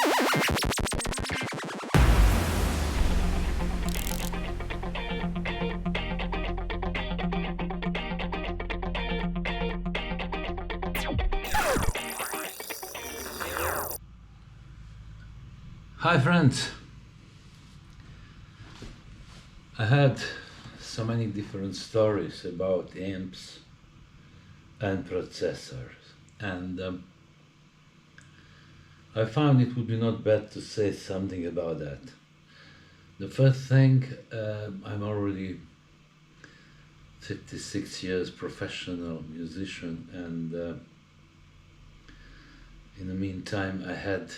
Hi friends, I had so many different stories about amps and processors, and I found it would be not bad to say something about that. The first thing, I'm already 56 years professional musician, and in the meantime I had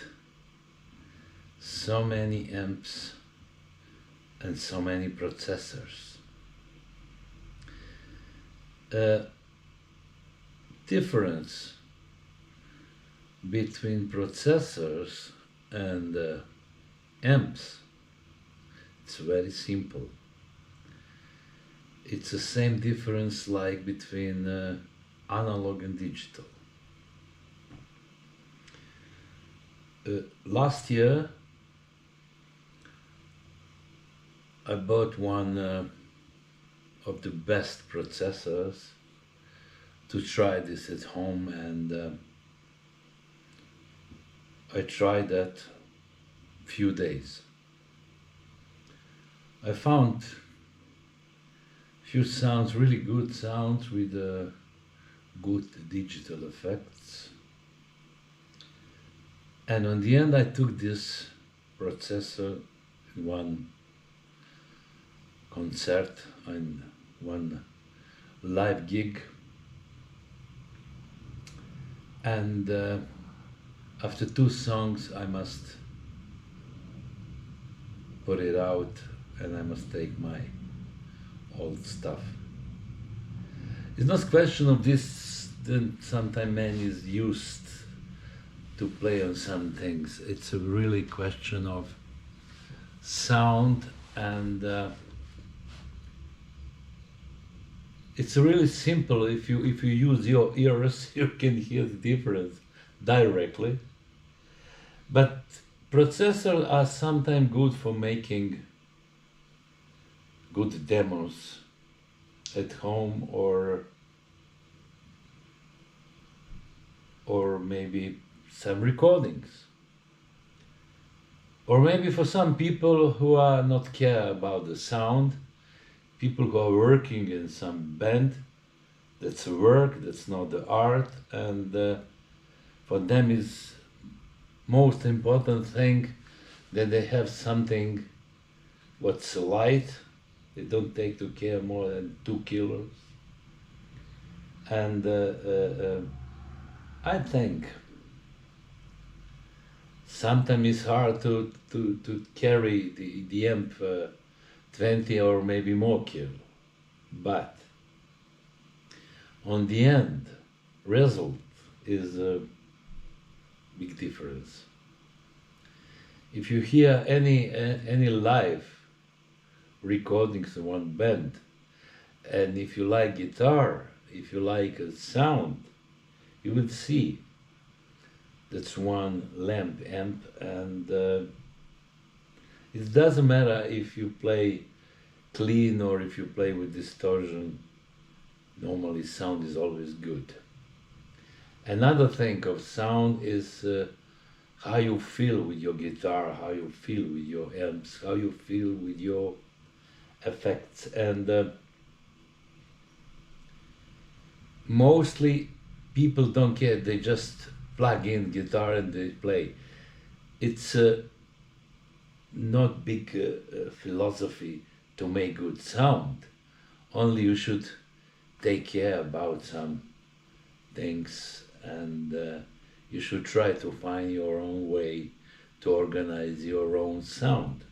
so many amps and so many processors. Difference between processors and amps, it's very simple. It's the same difference like between analog and digital. Last year I bought one of the best processors to try this at home, and I tried that few days. I found few sounds, really good sounds with good digital effects. And on the end I took this processor in one concert, in one live gig, and after two songs I must put it out and I must take my old stuff. It's not a question of this, then sometimes man is used to play on some things. It's a really question of sound, and it's really simple. If you use your ears, you can hear the difference directly. But processors are sometimes good for making good demos at home, or maybe some recordings. Or maybe for some people who are not care about the sound, people who are working in some band, that's a work, that's not the art, and for them is most important thing that they have something what's light. They don't take to care more than 2 kilos. And I think sometimes it's hard to carry the amp 20 or maybe more kilo. But on the end, result is a big difference. If you hear any live recordings of one band, and if you like guitar, if you like a sound, you will see that's one lamp amp, and it doesn't matter if you play clean or if you play with distortion, normally sound is always good. Another thing of sound is how you feel with your guitar, how you feel with your amps, how you feel with your effects, and mostly people don't care, they just plug in guitar and they play. It's not big philosophy to make good sound, only you should take care about some things, and you should try to find your own way to organize your own sound.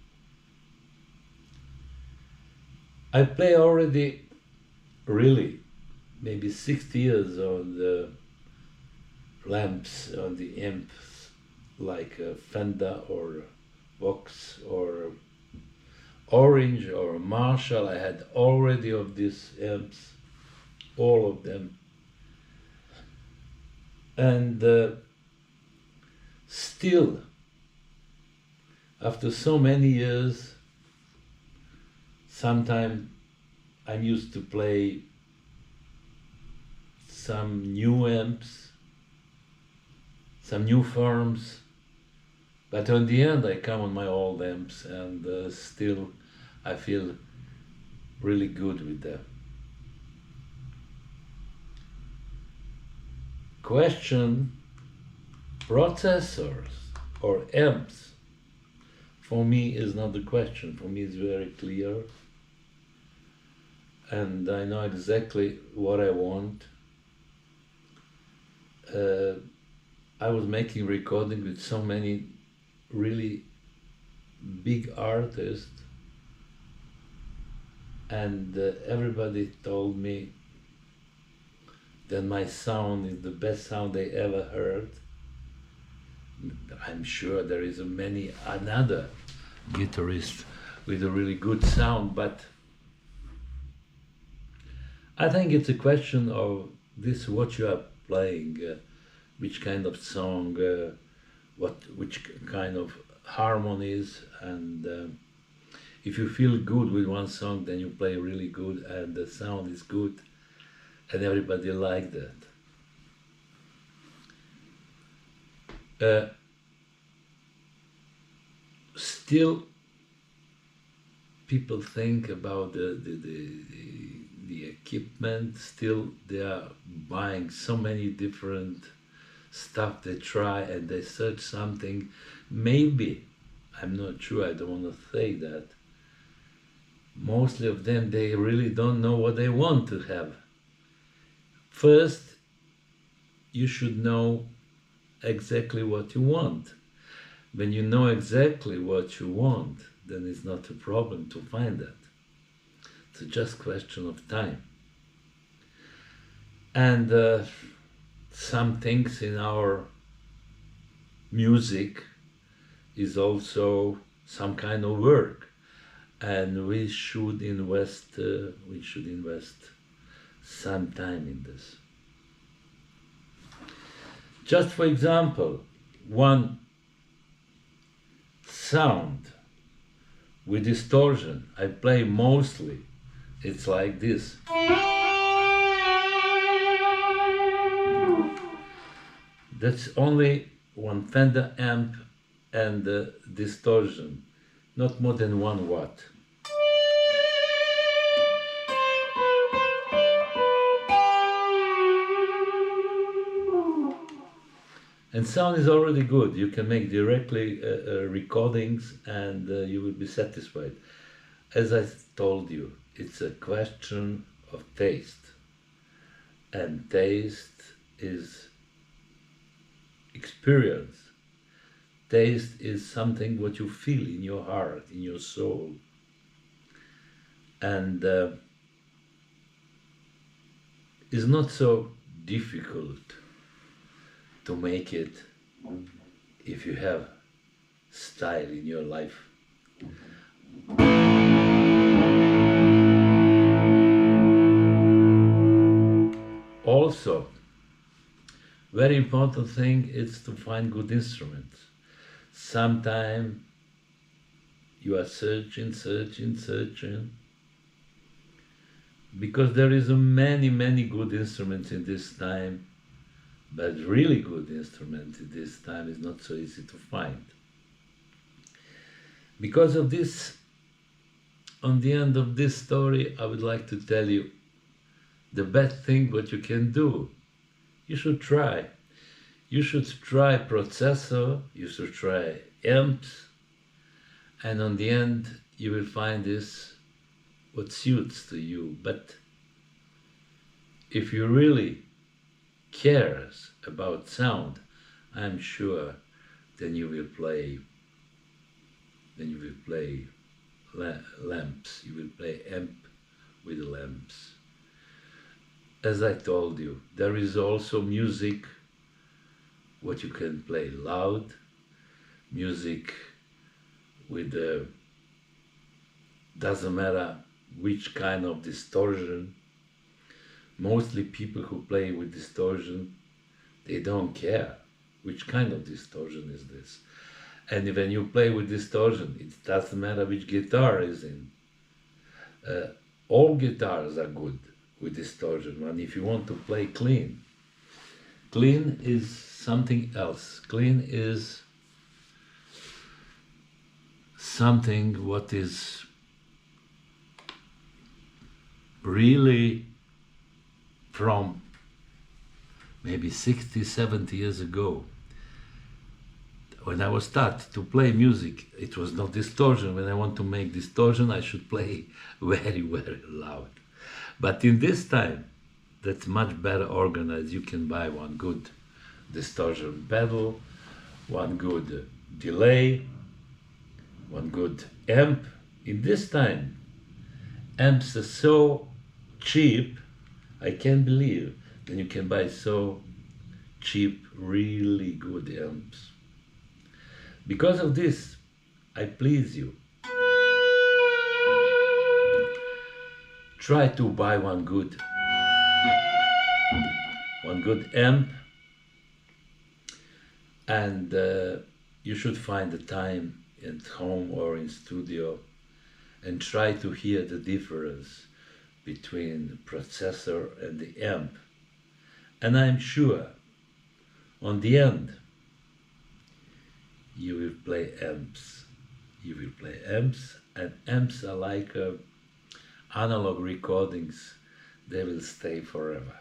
I play already really maybe 60 years on the lamps, on the amps, like Fender or Vox or Orange or Marshall. I had already of these amps, all of them. And still After so many years, sometime I'm used to play some new amps, some new forms, but on the end I come on my old amps, and still I feel really good with them. Question: processors or amps? For me is not the question. For me it's very clear, and I know exactly what I want. I was making recording with so many really big artists, and everybody told me that my sound is the best sound they ever heard. I'm sure there is another guitarist with a really good sound, but I think it's a question of this: what you are playing, which kind of song, which kind of harmonies, and if you feel good with one song, then you play really good, and the sound is good, and everybody like that. Still, people think about the equipment. Still, they are buying so many different stuff. They try and they search something. Maybe, I'm not sure, I don't want to say that. Mostly of them, they really don't know what they want to have. First, you should know exactly what you want. When you know exactly what you want, then it's not a problem to find that. It's just a question of time. And some things in our music is also some kind of work, and we should invest some time in this. Just for example, one sound with distortion I play mostly, it's like this. That's only one Fender amp and distortion, not more than 1 watt. And sound is already good. You can make directly recordings, and you will be satisfied. As I told you, it's a question of taste. And taste is experience. Taste is something what you feel in your heart, in your soul. And it's not so difficult to make it if you have style in your life. Also, very important thing is to find good instruments. Sometimes you are searching, because there is many good instruments in this time, but really good instruments in this time is not so easy to find. Because of this, on the end of this story, I would like to tell you the best thing what you can do. You should try. You should try processor, you should try amps, and on the end you will find this what suits to you. But if you really cares about sound, I'm sure then you will play lamps, you will play amp with lamps. As I told you, there is also music what you can play loud, music with doesn't matter which kind of distortion. Mostly people who play with distortion, they don't care which kind of distortion is this. And when you play with distortion, it doesn't matter which guitar is in. All guitars are good with distortion. And if you want to play clean, clean is something else. Clean is something what is really from maybe 60, 70 years ago. When I was start to play music, it was not distortion. When I want to make distortion, I should play very, very loud. But in this time, that's much better organized. You can buy one good distortion pedal, one good delay, one good amp. In this time, amps are so cheap, I can't believe that you can buy so cheap, really good amps. Because of this, I please you. Try to buy one good amp, and you should find the time at home or in studio and try to hear the difference between the processor and the amp. And I'm sure on the end you will play amps. You will play amps, and amps are like analog recordings. They will stay forever.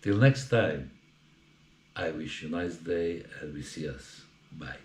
Till next time, I wish you a nice day and we see us. Bye.